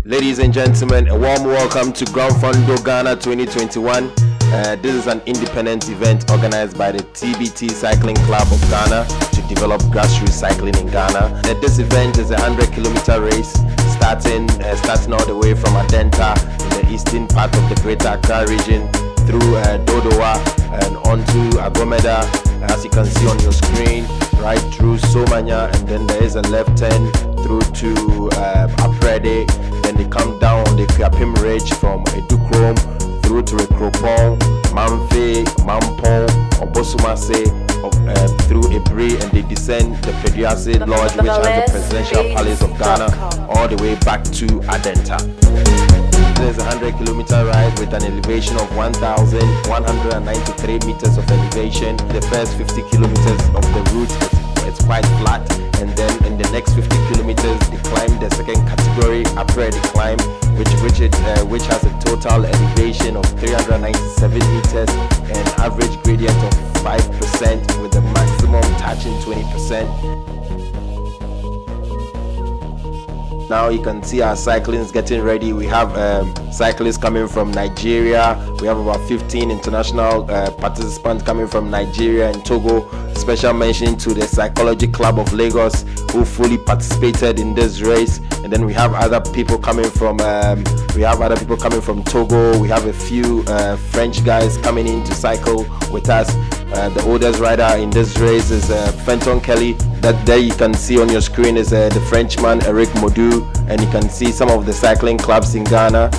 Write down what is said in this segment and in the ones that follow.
Ladies and gentlemen, a warm welcome to Granfondo Ghana 2021. This is an independent event organized by the TBT Cycling Club of Ghana to develop grassroots cycling in Ghana. This event is a 100-kilometer race starting all the way from Adenta in the eastern part of the Greater Accra region through Dodowa and onto Agomeda, as you can see on your screen, right through Somanya, and then there is a left turn through to Aprede. Then they come down on the Kapim Ridge from Edukrom through to Rekropong, Mamfe, Mampong, Obosumase, through Ebri, and they descend the Pediase Lodge, which has the Presidential Palace of Ghana, all the way back to Adenta. There's a 100-kilometer ride with an elevation of 1,193 meters of elevation. The first 50 kilometers of the route it's quite flat, and then in the next 50 kilometers they climb the second category, upper climb, which has a total elevation of 397 meters and average gradient of 5% with the maximum touching 20%. Now you can see our cyclists getting ready. We have cyclists coming from Nigeria. We have about 15 international participants coming from Nigeria and Togo. Special mention to the Psychology Club of Lagos, who fully participated in this race. And then we have other people coming from Togo. We have a few French guys coming in to cycle with us. The oldest rider in this race is Fenton Kelly. That there you can see on your screen is the Frenchman Eric Modu, and you can see some of the cycling clubs in Ghana.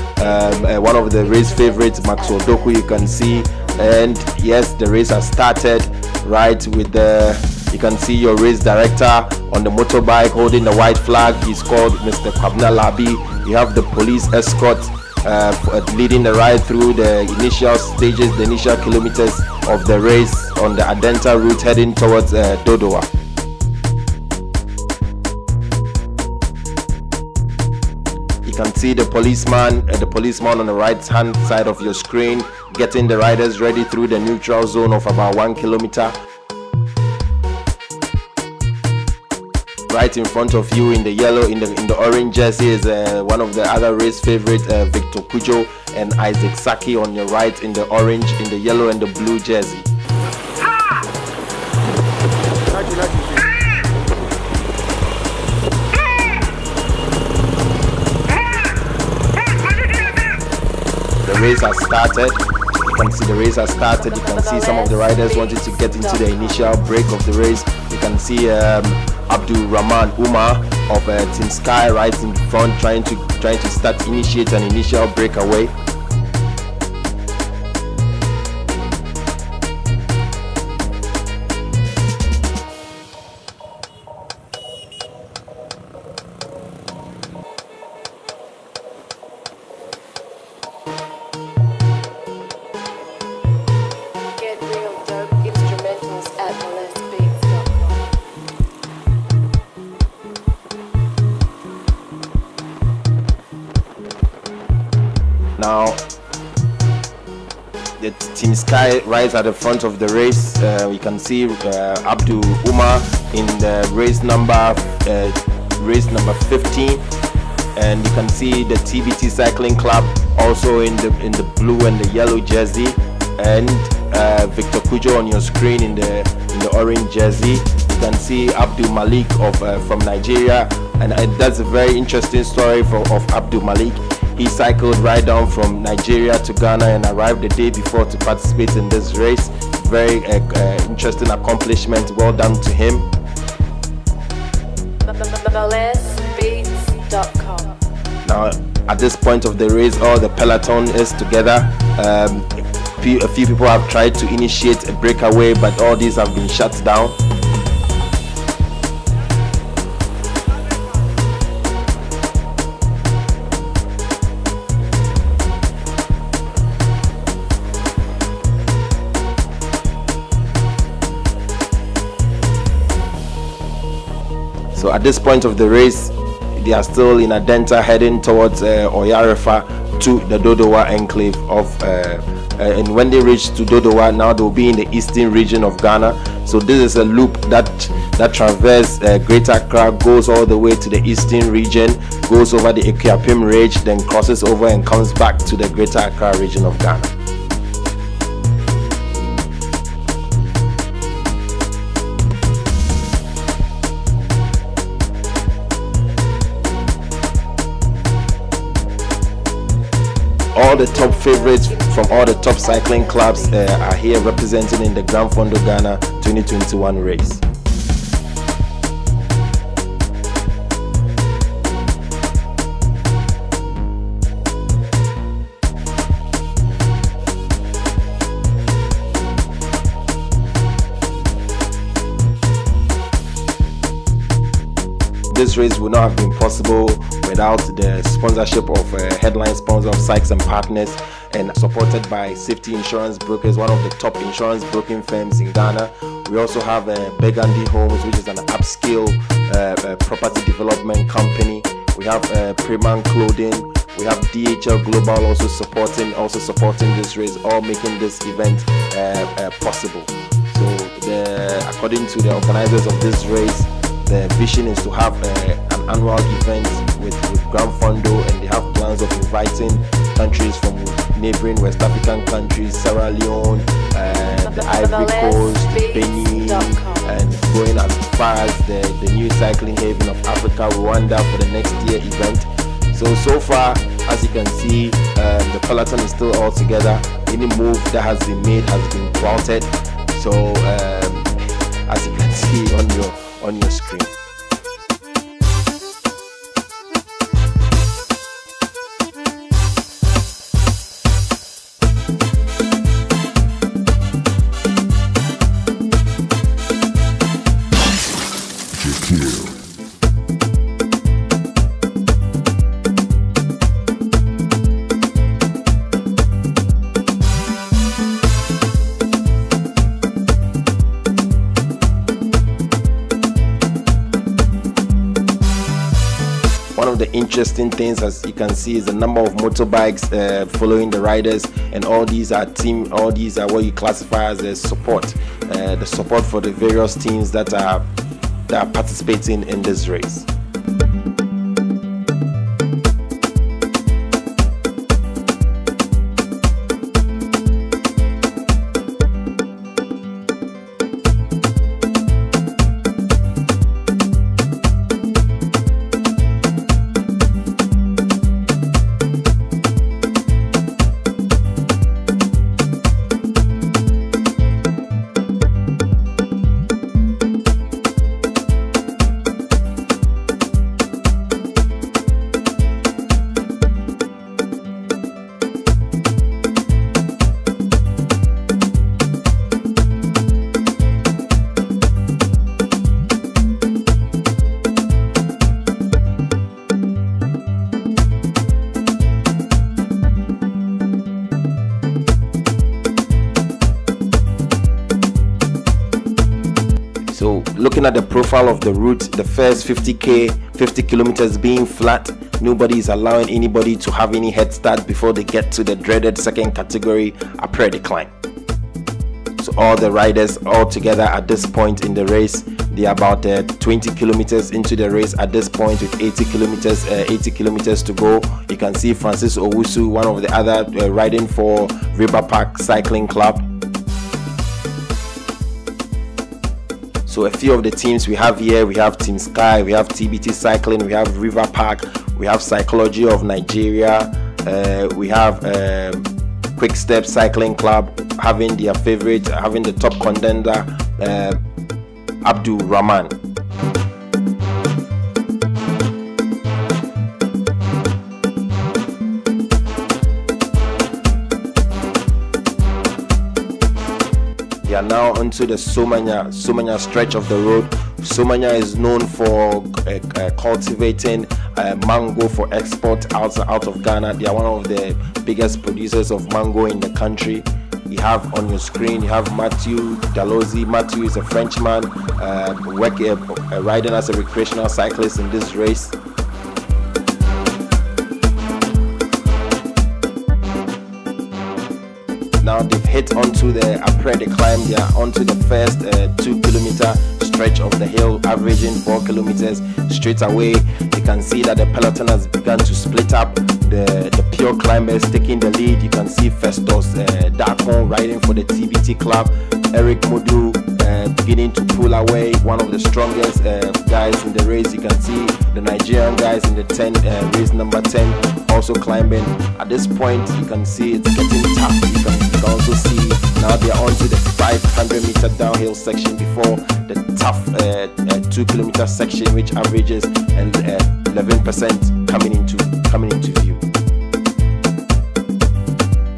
One of the race favorites, Max Odoku, you can see. And yes, the race has started right with you can see your race director on the motorbike holding the white flag. He's called Mr. Kwabna Labi. You have the police escort leading the ride through the initial stages, the initial kilometers of the race on the Adenta route heading towards Dodowa. You can see the policeman on the right hand side of your screen getting the riders ready through the neutral zone of about 1 kilometer. Right in front of you in the yellow, in the orange jersey is one of the other race favorites, Victor Kujo, and Isaac Saki on your right in the orange, in the yellow and the blue jersey. The race has started. You can see the race has started. You can see some of the riders wanted to get into the initial break of the race. You can see Abdul Rahman Umar of Team Sky right in front, trying to initiate an initial breakaway. Now, the Team Sky rides at the front of the race. We can see Abdul Umar in the race number 15, and you can see the TBT Cycling Club also in the blue and the yellow jersey, and Victor Kujo on your screen in the orange jersey. You can see Abdul Malik from Nigeria, and that's a very interesting story of Abdul Malik. He cycled right down from Nigeria to Ghana and arrived the day before to participate in this race. Very interesting accomplishment. Well done to him. Now, at this point of the race, all the peloton is together. A few people have tried to initiate a breakaway, but all these have been shut down. So at this point of the race, they are still in Adenta heading towards Oyarefa to the Dodowa enclave of and when they reach to Dodowa, now they'll be in the eastern region of Ghana. So this is a loop that traverses Greater Accra, goes all the way to the eastern region, goes over the Ekuapem Ridge, then crosses over and comes back to the Greater Accra region of Ghana. All the top favorites from all the top cycling clubs are here representing in the Granfondo Ghana 2021 race. This race would not have been possible without the sponsorship of headline sponsor of Sykes and Partners, and supported by Safety Insurance Brokers, one of the top insurance broking firms in Ghana. We also have Burgundy Homes, which is an upscale property development company. We have Preman Clothing. We have DHL Global also supporting this race, all making this event possible. So according to the organizers of this race, the vision is to have an annual event with Granfondo, and they have plans of inviting countries from neighboring West African countries, Sierra Leone, the Ivory Coast, Benin, and going as far as the new cycling haven of Africa, Rwanda, for the next year event. So far, as you can see, the peloton is still all together. Any move that has been made has been thwarted. So as you can see on your screen. One of the interesting things, as you can see, is the number of motorbikes following the riders, and all these are what you classify as a support, the support for the various teams that are participating in this race. So looking at the profile of the route, the first 50 kilometers being flat, nobody is allowing anybody to have any head start before they get to the dreaded second category, upper decline. So all the riders all together at this point in the race, they are about 20 kilometers into the race at this point, with 80 kilometers to go. You can see Francis Owusu, one of the other riding for River Park Cycling Club. So a few of the teams we have here, we have Team Sky, we have TBT Cycling, we have River Park, we have Psychology of Nigeria, we have Quick Step Cycling Club having their favorite, having the top contender, Abdul Rahman. They are now onto the Somanya stretch of the road. Somanya is known for cultivating mango for export out of Ghana. They are one of the biggest producers of mango in the country. You have on your screen, you have Matthew Dallozy. Matthew is a Frenchman riding as a recreational cyclist in this race. Now they've hit onto the après the climb. They are onto the first 2 kilometer stretch of the hill, averaging 4 kilometers straight away. You can see that the peloton has begun to split up. The pure climbers taking the lead. You can see Festus Dakon riding for the TBT club. Eric Modu beginning to pull away, one of the strongest guys in the race. You can see the Nigerian guys in the 10 race number 10 also climbing. At this point you can see it's getting tough. You can also see now they are onto the 500 meter downhill section before the tough 2 kilometer section, which averages 11% coming into view.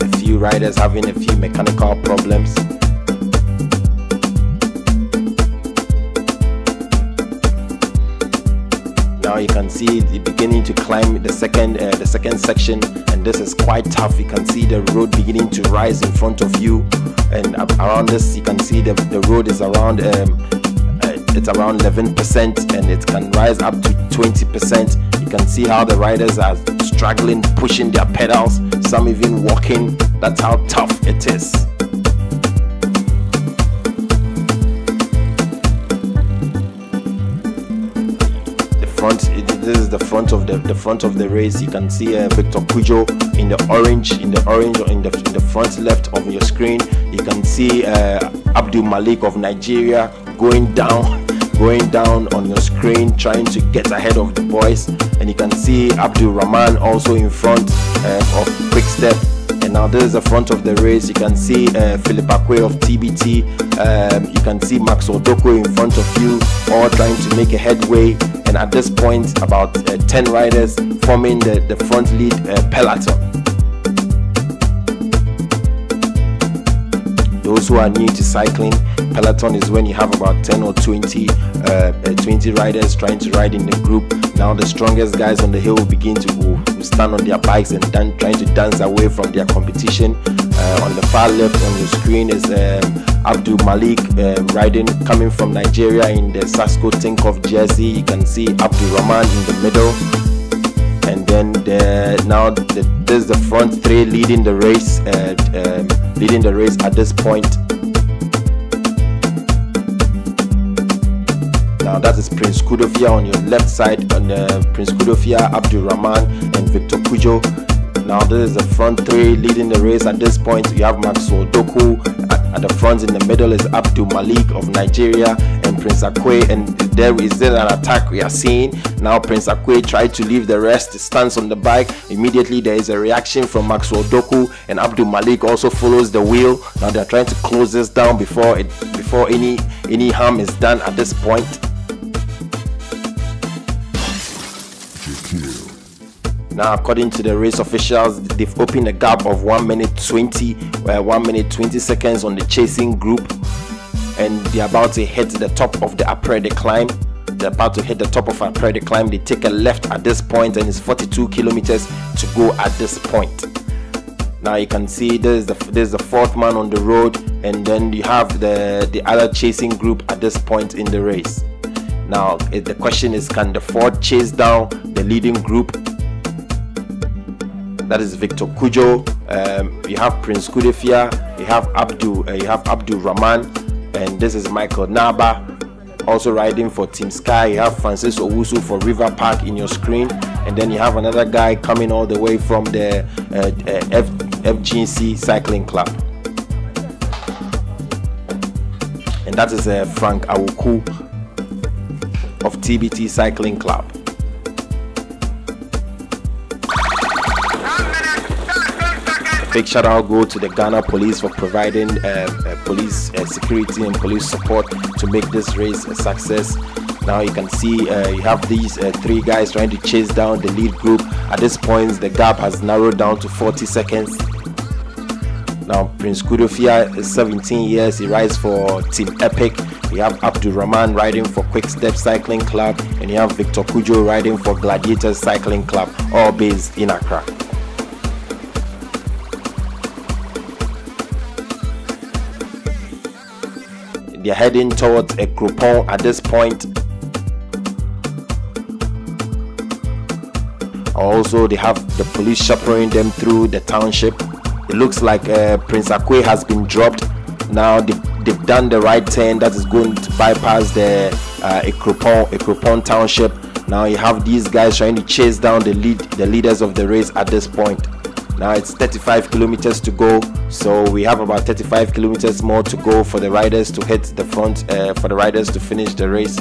A few riders having a few mechanical problems. Now you can see it beginning to climb the second section, and this is quite tough. You can see the road beginning to rise in front of you, and around this you can see the road is around it's around 11%, and it can rise up to 20%. You can see how the riders are struggling, pushing their pedals, some even walking. That's how tough it is. This is the front of the race. You can see Victor Kujo in the orange in the front left of your screen. You can see Abdul Malik of Nigeria going down on your screen, trying to get ahead of the boys. And you can see Abdul Rahman also in front of Quick Step. And now this is the front of the race. You can see Philip Akwe of TBT. You can see Max Odoko in front of you, all trying to make a headway. And at this point, about 10 riders forming the front lead peloton. Those who are new to cycling, peloton is when you have about 10 or 20 riders trying to ride in the group. Now the strongest guys on the hill will begin to stand on their bikes and trying to dance away from their competition. On the far left on your screen is Abdul Malik coming from Nigeria in the Sasko Tinkoff jersey. You can see Abdul Rahman in the middle, and then this is the front three leading the race. At this point. Now that is Prince Kudofia on your left side, on Prince Kudofia, Abdul Rahman and Victor Kujo. Now this is the front three leading the race. At this point you have Maxwell Doku at the front. In the middle is Abdul Malik of Nigeria and Prince Akwe, and there is an attack we are seeing. Now Prince Akwe tried to leave the rest, stands on the bike. Immediately there is a reaction from Maxwell Doku, and Abdul Malik also follows the wheel. Now they are trying to close this down before any harm is done at this point. Now, according to the race officials, they've opened a gap of 1 minute 20 seconds on the chasing group, and they're about to hit the top of the après the climb. They're about to hit the top of après the climb. They take a left at this point, and it's 42 kilometers to go at this point. Now you can see there's the fourth man on the road, and then you have the other chasing group at this point in the race. Now the question is, can the fourth chase down the leading group? That is Victor Kujo. You have Prince Kudefia. You have Abdul Rahman, and this is Michael Naba, also riding for Team Sky. You have Francis Owusu for River Park in your screen, and then you have another guy coming all the way from the FGC Cycling Club, and that is Frank Awuku of TBT Cycling Club. Big shout out go to the Ghana Police for providing police security and police support to make this race a success. Now you can see you have these three guys trying to chase down the lead group. At this point the gap has narrowed down to 40 seconds. Now Prince Kudofia is 17 years, he rides for Team Epic. You have Abdul Rahman riding for Quick Step Cycling Club, and you have Victor Kujo riding for Gladiators Cycling Club, all based in Accra. They're heading towards a Groupon at this point. Also, they have the police chaperoning them through the township. it looks like Prince Akwe has been dropped. Now they've done the right turn that is going to bypass the Ekropon township. Now you have these guys trying to chase down the leaders of the race at this point. Now it's 35 kilometers to go, so we have about 35 kilometers more to go for the riders to hit the front, for the riders to finish the race.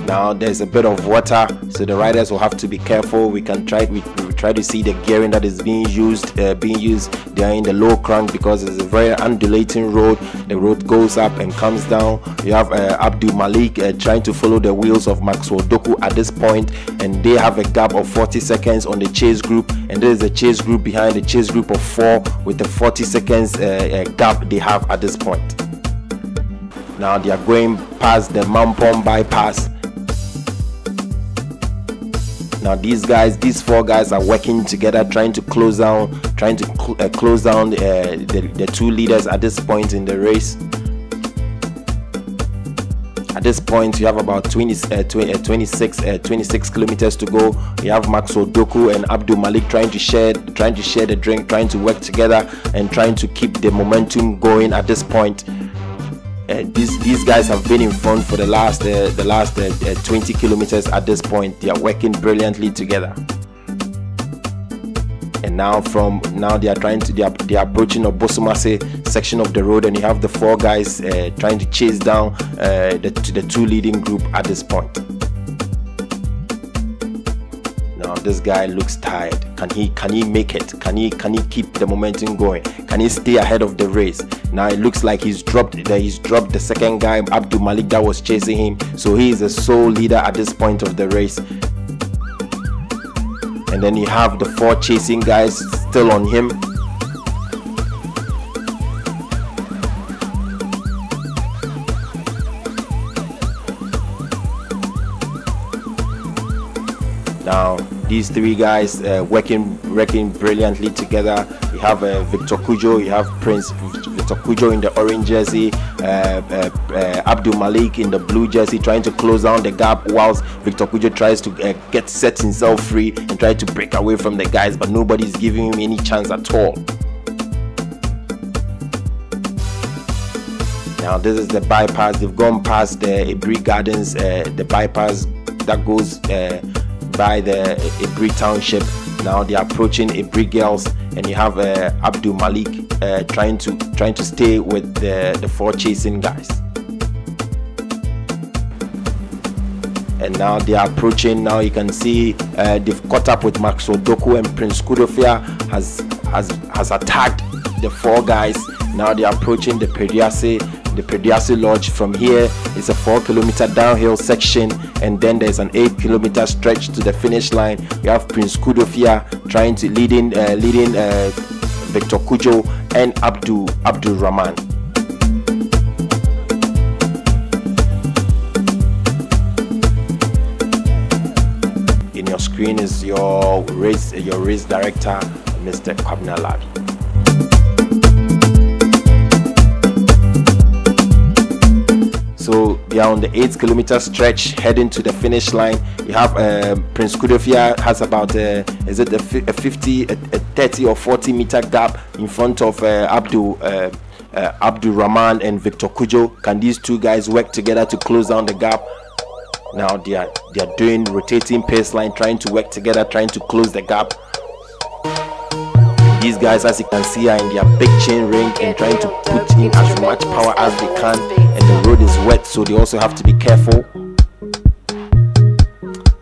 Now there's a bit of water, so the riders will have to be careful. We try to see the gearing that is being used. They are in the low crank because it's a very undulating road. The road goes up and comes down. You have Abdul Malik trying to follow the wheels of Maxwell Doku at this point, and they have a gap of 40 seconds on the chase group, and there is a chase group behind the chase group of 4 with the 40 seconds gap they have at this point. Now they are going past the Mampong bypass. Now these 4 guys are working together, trying to close down the 2 leaders at this point in the race. At this point, you have about 26 kilometers to go. You have Maxwell Doku and Abdul Malik trying to share the drink, trying to work together and trying to keep the momentum going at this point. These guys have been in front for the last 20 kilometers at this point. They are working brilliantly together. And now they are approaching Obosomase section of the road, and you have the 4 guys trying to chase down the 2 leading group at this point. Now this guy looks tired. Can he make it? Can he keep the momentum going? Can he stay ahead of the race? Now it looks like he's dropped the second guy, Abdul Malik, that was chasing him. So he is the sole leader at this point of the race. And then you have the 4 chasing guys still on him. Now these 3 guys working brilliantly together. You have Victor Kujo, you have Prince Victor Kujo in the orange jersey, Abdul Malik in the blue jersey, trying to close down the gap whilst Victor Kujo tries to set himself free and try to break away from the guys, but nobody's giving him any chance at all. Now this is the bypass. They've gone past the Ebri Gardens, the bypass that goes by the Ebri township. Now they are approaching Ebri Girls, and you have Abdul Malik trying to stay with the 4 chasing guys. And now they are approaching. Now you can see they've caught up with Maxwell Doku, and Prince Kudofia has attacked the 4 guys. Now they are approaching the Pediasi Lodge. From here it's a 4-kilometer downhill section, and then there's an 8-kilometer stretch to the finish line. You have Prince Kudofia trying to leading Victor Kujo and Abdul Rahman. In your screen is your race director, Mr. Kwabna Labi. So they are on the 8-kilometer stretch heading to the finish line. You have Prince Kudofia has about a 30 or 40 meter gap in front of Abdul Rahman and Victor Kujo. Can these 2 guys work together to close down the gap? Now they are doing rotating pace line, trying to work together, trying to close the gap. These guys, as you can see, are in their big chain ring and trying to put in as much power as they can, and the road is wet, so they also have to be careful.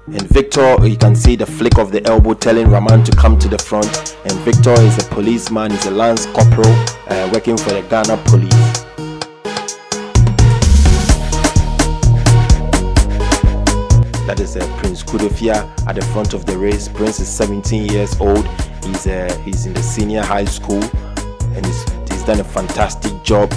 And Victor, you can see the flick of the elbow telling Rahman to come to the front, and Victor is a policeman, he's a lance corporal working for the Ghana police. That is Prince Kudofia at the front of the race. Prince is 17 years old. He's in the senior high school, and he's done a fantastic job.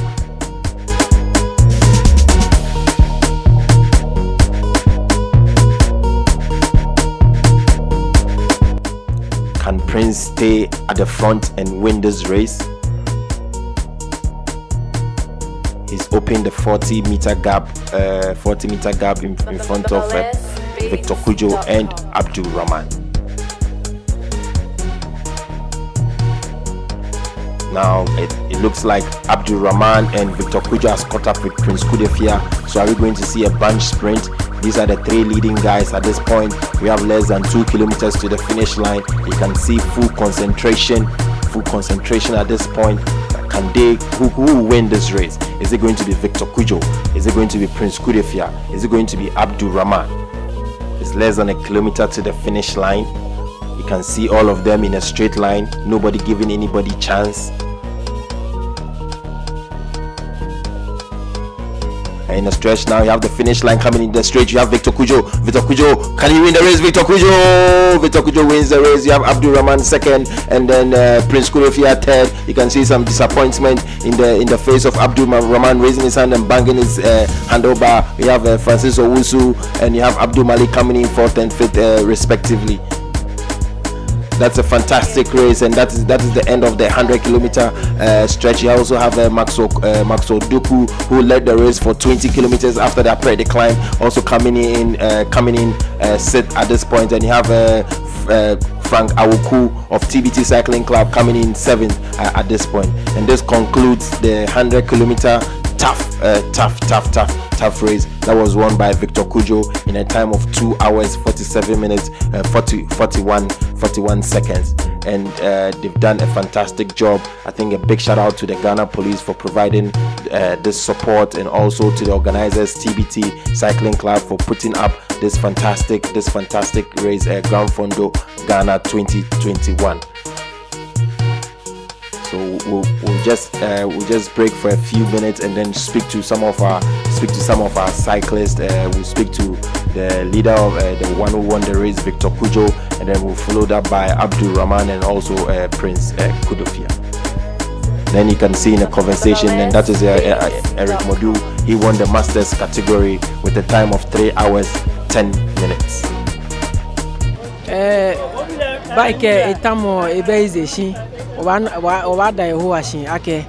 Can Prince stay at the front and win this race? He's opened the 40-meter gap in front of Victor Kujo and Abdul Rahman. Now it looks like Abdul Rahman and Victor Kujo has caught up with Prince Kudefia. So are we going to see a bunch sprint? These are the three leading guys at this point. We have less than 2 kilometers to the finish line. You can see full concentration at this point. Can they, who will win this race? Is it going to be Victor Kujo? Is it going to be Prince Kudefia? Is it going to be Abdul Rahman? It's less than 1 kilometer to the finish line. You can see all of them in a straight line, nobody giving anybody chance. In the stretch now, you have the finish line coming in the straight. You have Victor Kujo. Victor Kujo, can he win the race? Victor Kujo! Victor Kujo wins the race. You have Abdul Rahman second, and then Prince Kudefia third. You can see some disappointment in the face of Abdul Rahman, raising his hand and banging his handlebar. You have Francis Owusu, and you have Abdul Malik coming in fourth and fifth respectively. That's a fantastic race, and that is the end of the 100-kilometer stretch. You also have Maxo Duku, who led the race for 20 kilometers after that pre decline, also coming in sixth at this point. And you have Frank Awuku of TBT Cycling Club coming in seventh at this point. And this concludes the 100-kilometer tough race that was won by Victor Kujo in a time of 2 hours 47 minutes 41 seconds, and they've done a fantastic job. I think a big shout out to the Ghana Police for providing this support, and also to the organizers TBT Cycling Club for putting up this fantastic race at Granfondo Ghana 2021. So we'll just break for a few minutes and then speak to some of our cyclists. We'll speak to the leader of the one who won the race, Victor Kujo, and then we'll follow that by Abdul Rahman and also Prince Kudefia. Then you can see in a conversation, and that is Eric Modu. He won the Masters category with a time of 3 hours 10 minutes. Bike etamo ebeizeshi obada yehoashin ake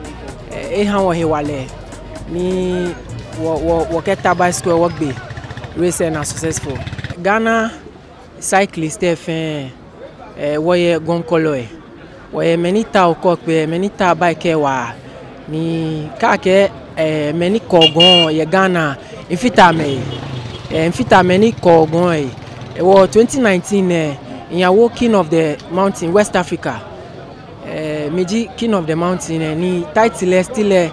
ehan wo hewale ni wo keta bicycle work be race na successful. Ghana cyclist FN woye gonkolo woye menita okokpe menita bike wa ni kake meni kogon ye Ghana infita meni kogon e wo 2019 in King of the Mountain West Africa. Meji King of the Mountain ni title still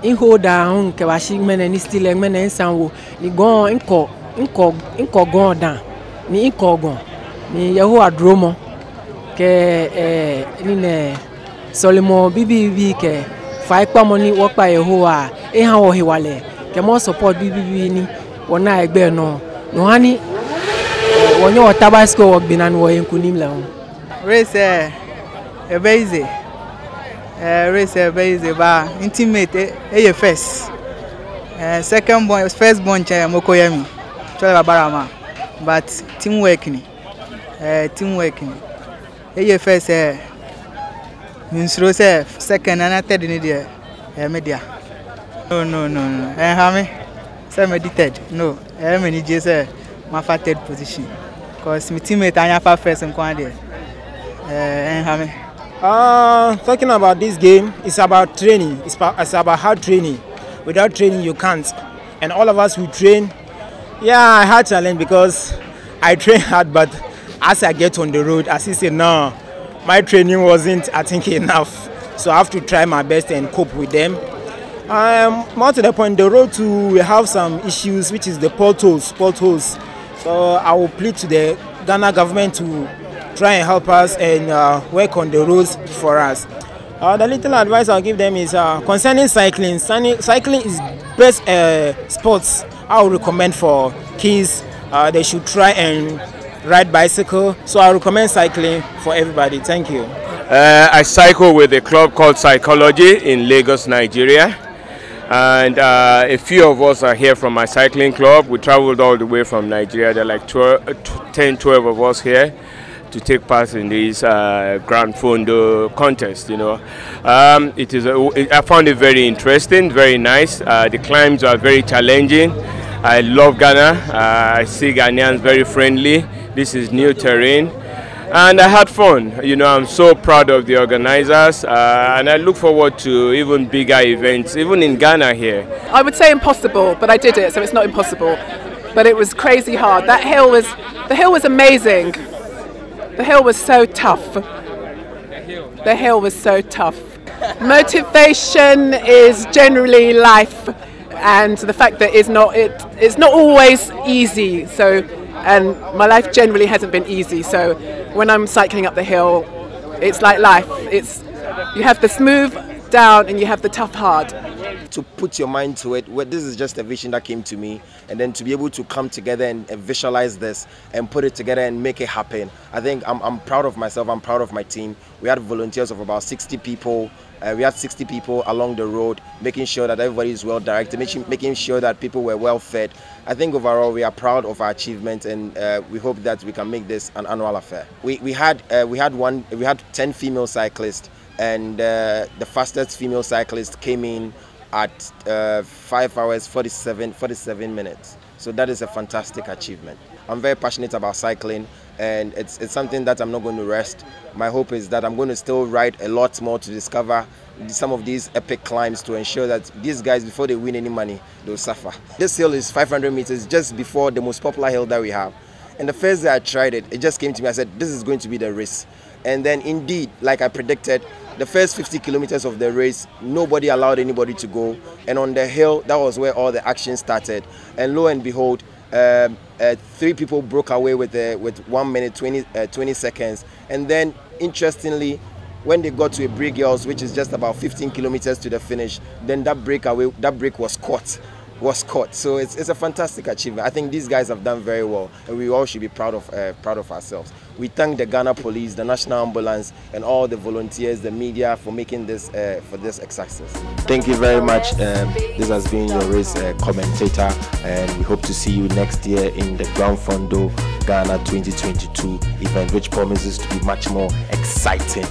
in hold down kewashi mene ni still mene sanwo ni gon inko gon down ni inko gon ni yeho adromo ke ni ne solimo bibi ke fa ipa mo ni wo pa yeho a han wo hiwale ke mo support bibi ni wona egbe no hani wonyo tabasco work binan wo enkunim la race easy race easy ba intimate first second born first born cha mokoyami chola barama but teamwork ni first minsro say second and third ni there media no hame say medited no me je say my third position because my teammate anya first and there hame. Talking about this game, it's about training. It's about hard training. Without training, you can't. And all of us who train, I had challenge because I train hard, but as I get on the road, as he said, no, my training wasn't, I think, enough. So I have to try my best and cope with them. More to the point, the road we have some issues, which is the potholes. So I will plead to the Ghana government to try and help us and work on the roads for us. The little advice I'll give them is concerning cycling. Cycling is best sports I would recommend for kids. They should try and ride bicycle. So I recommend cycling for everybody. Thank you. I cycle with a club called Psychology in Lagos, Nigeria. And a few of us are here from my cycling club. We traveled all the way from Nigeria. There are like 10, 12 of us here to take part in this Granfondo contest. I found it very interesting, very nice. The climbs are very challenging, I love Ghana. I see Ghanaians very friendly. This is new terrain. And I had fun. You know, I'm so proud of the organizers, and I look forward to even bigger events, even in Ghana here. I would say impossible, but I did it, so it's not impossible. But it was crazy hard. The hill was amazing. The hill was so tough. The hill was so tough. Motivation is generally life, and the fact that it's not always easy. So, and my life generally hasn't been easy. So, when I'm cycling up the hill, it's like life. You have the smooth down and you have the tough hard. To put your mind to it, this is just a vision that came to me, and then to be able to come together and visualize this and put it together and make it happen. I think I'm proud of myself, I'm proud of my team. We had volunteers of about 60 people. We had 60 people along the road, making sure that everybody is well directed, making sure that people were well fed. I think overall we are proud of our achievement, and we hope that we can make this an annual affair. We had 10 female cyclists, and the fastest female cyclist came in at 5 hours 47 minutes. So that is a fantastic achievement. I'm very passionate about cycling, and it's something that I'm not going to rest. My hope is that I'm going to still ride a lot more to discover some of these epic climbs, to ensure that these guys, before they win any money, they'll suffer. This hill is 500 meters, just before the most popular hill that we have. And the first day I tried it, it just came to me, I said, this is going to be the race. And then indeed, like I predicted, the first 50 kilometers of the race, nobody allowed anybody to go. And on the hill, that was where all the action started. And lo and behold, 3 people broke away with 1 minute 20 seconds. And then, interestingly, when they got to a break girls, which is just about 15 kilometers to the finish, then that break was caught. So it's a fantastic achievement. I think these guys have done very well, and we all should be proud of ourselves. We thank the Ghana Police, the National Ambulance, and all the volunteers, the media, for making this a success. Thank you very much. This has been your race commentator, and we hope to see you next year in the Granfondo Ghana 2022 event, which promises to be much more exciting.